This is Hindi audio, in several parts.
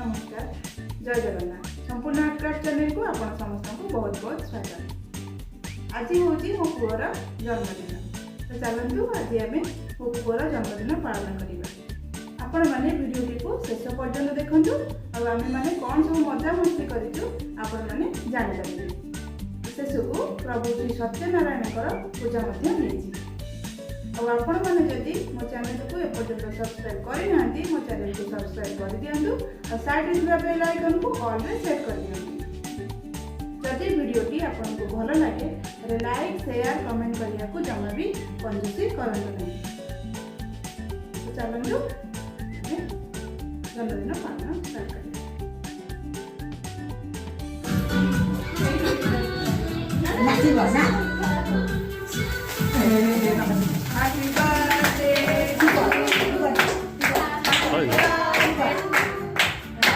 नमस्कार, जय जगन्नाथ। संपूर्ण आर्टक्राफ्ट चैनल को आपण समस्त को बहुत बहुत स्वागत। आज हूँ मो पुअर जन्मदिन, तो चलतु आज आम मो पुअर जन्मदिन पालन करवा। आपण मैंने वीडियो को शेष पर्यंत देखु और आम मैंने कौन सब मजा मस्ती करें जानीपारे। शेष को प्रभु श्री सत्यनारायण पूजा नहीं और आपण मैंने जदि मो चैनल को एपर्यंत सब्सक्राइब करना मो चैनल को सब्सक्राइब कर दिंतु और साइड बेल आइकन को ऑल में सेट कर दिंतु। जदि वीडियोटी आपन को भल लगे तो लाइक शेयर कमेंट करने को जमा भी कंजूसी करंतु नहीं। तो चलंतु जन्मदिन पालन स्टार्ट करिए। Happy birthday to you. Happy birthday. Happy birthday. Happy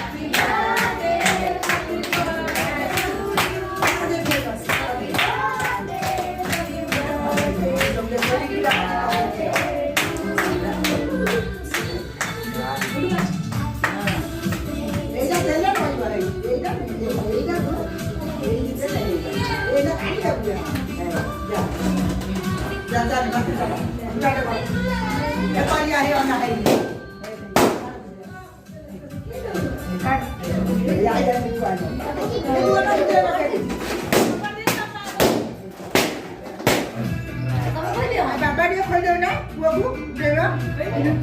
Bapak dia kau dah nak buat bu, dia apa dia?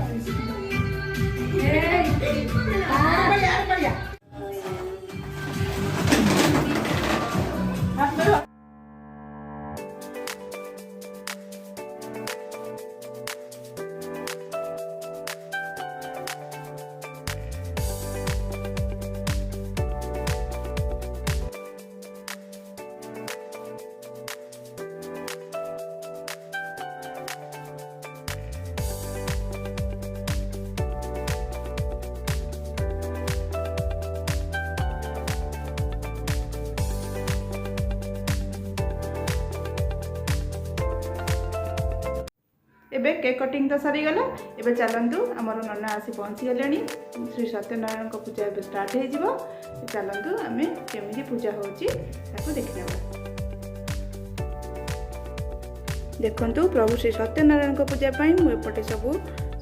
एबे केक कटिंग तो सरीगला। एबे चलतु आमर नना आसी पहुँची गले। श्री सत्यनारायण पूजा ए स्टार्ट हो। चलतु आम केमी पूजा होची देखने। देखु प्रभु श्री सत्यनारायण पूजा मुझे सब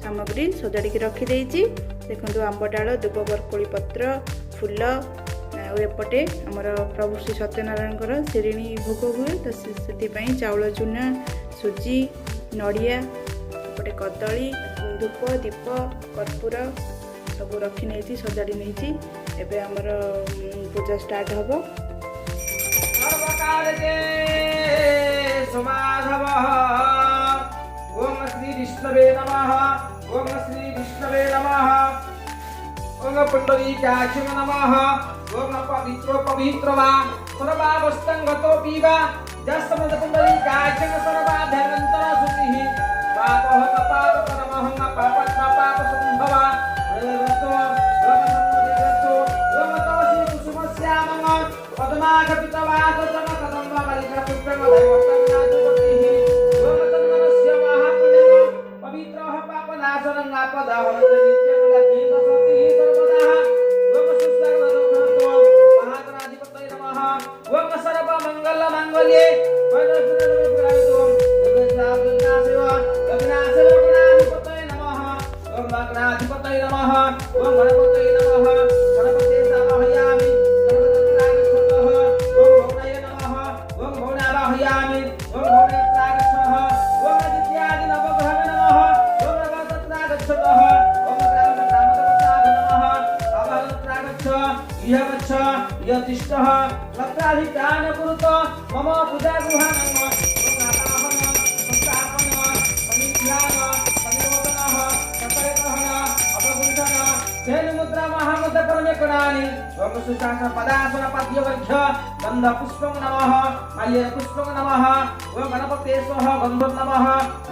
सामग्री सजाड़ी रखीदे। देखु आंब डाल दुब बरकोली पत्र फूल एपटे आमर प्रभु श्री सत्यनारायण शिणी भोग हुए। तो से चाउल चूना सुजी नड़िया एपटे कदली धूप दीप कर्पूर सब रखी नहीं सजाड़ी नहीं। एबे हमर पूजा स्टार्ट हम। ओम श्री विष्णवे नमः। ओम श्री विष्णवे नमः। ओम पुंडरीकाक्ष नमः। ओम पवित्रो पवित्र वा सर्वावस्थं गतो पीवा जस्तमद पुंडरीकाक्ष सर्वाधरंतर सुतिः पापः पाप परमहं पाप पाप संभवा रतो रमसन्मदेवतो रमतोषि कुसुमस्यामं पद्माघटितवास चमकदम्ब मलिका पुत्रं दैवतं रमतन्नस्य महापुण्यं पवित्रः पापनाशनं आपदः नित्यं लज्जित सतिः सर्वदा रमसुस्वर्गदोषतो महागणाधिपतये नमः। ओम सर्वमंगल मंगल्ये गणाधिपतये नमः। ओम गणपतये नमः। गणपते सामहयामि गणपतित्रागच्छतः। ओम भौणये नमः। ओम भौणावाहयामि ओम भौणेत्रागच्छः। ओम आदित्यादि नवग्रहाय नमः। ओम नवग्रहात्रागच्छतः। ओम ग्रामदेवताय नमः। अवहत्रागच्छ इह गच्छ इह तिष्ठः लत्राधिष्ठान कुरुत मम पूजा गृहाणं। ओम आताहन संस्थापन समिध्यान मुद्रा महामद परमेकणानि ओम सुशासन पदासन पद्यवर्घ्य गंध पुष्पं नमः। माल्य पुष्पं नमः। ओम गणपते स्वः गंधो नमः।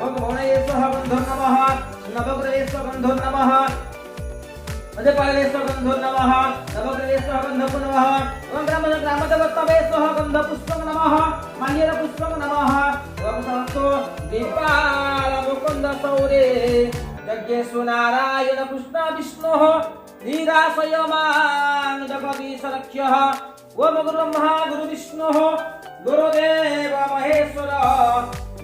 ओम भौणये स्वः गंधो नमः। नवग्रहे स्वः गंधो नमः। अजपाले स्वः गंधो नमः। नवग्रहे स्वः गंधो नमः। ओम ग्रामदेवतवे स्वः गंध पुष्पं नमः। माल्य पुष्पं नमः। ओम सहस्रो दीपाल मुकुंद सौरे यज्ञेषु नारायण कृष्ण विष्णु निराशयमान् जगदीश रक्ष्यः ओम गुरु ब्रह्मा गुरु विष्णुः गुरुदेव महेश्वर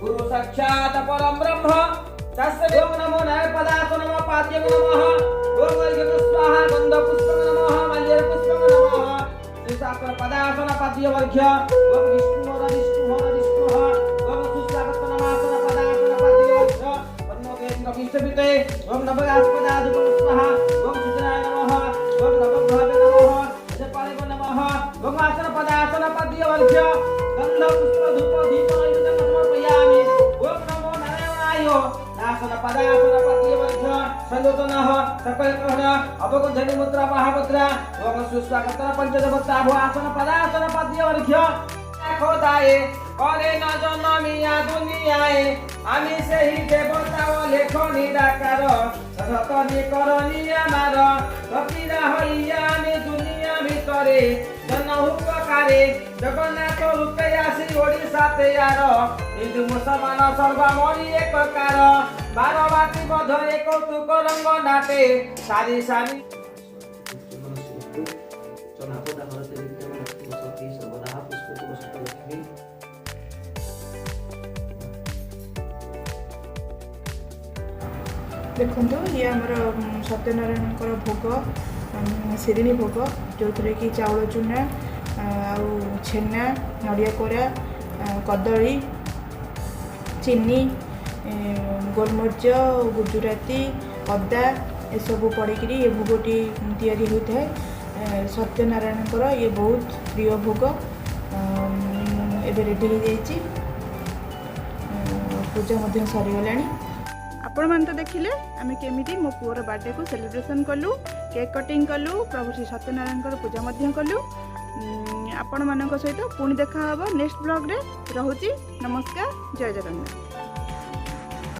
गुरु साक्षात् परं ब्रह्म तस्मै ओम नमो नारायणपदाय नमः पाद्य नमः ओम अर्घ्य स्वाहा गंध पुष्प नमः मल्य पुष्प नमः श्रीसाकर पदासन पाद्य वर्घ्य ओम विष्णु ओम सुस्वागत नमासन पदासन पाद्य वर्घ्य पन्नो वेद विष्णुते ओम नवगास्पदा स्वाहा ओम सुजनाय नमः ओम नवग्रहाय नमः जपाले नमः ओम आसन पदासन पाद्य वर्घ्य गंध पुष्प धूप दीप नैवेद्य समर्पयामि ओम नमो नारायणाय नासन पदासन पाद्य वर्घ्य संयोजनः सकलकर्ण अवगधनि मुद्रा महामुद्रा ओम सुस्वागत पंचदेवता आसन पदासन पाद्य वर्घ्य खोदाए करे न जनमिया दुनियाए आमी सेही देवता ओ लेख निराकार सतनी करनी आमार कपिरा हइया आमी दुनिया भितरे जन उपकारे जगन्नाथ रूपे आसी ओडिशा तेयार हिंदू मुसलमान सर्वा मरी एककार बारबाटी मधरे कौतुक रंग नाटे सारी सारी देखु ये आमर सत्यनारायण भोग शिरिणी भोग जो थे कि चाउल चूना आउ छेना नड़िया कोरा कदली चीनी गोलमरीच गुजराती अदा एसबू पड़क ये भोगटी तैयारी होता है सत्यनारायण ये बहुत प्रिय भोग एवं रेडी हो जाइए पूजा सरीगला आपण मैंने तो देखिले आम केमी मो पुअर बर्थडे को सेलिब्रेशन कलु केक कटिंग कलु प्रभु श्री सत्यनारायण पूजा कलु आपण मान सहित पुणी देखा नेक्स्ट ब्लॉग रे रहुची नमस्कार जय जगन्नाथ।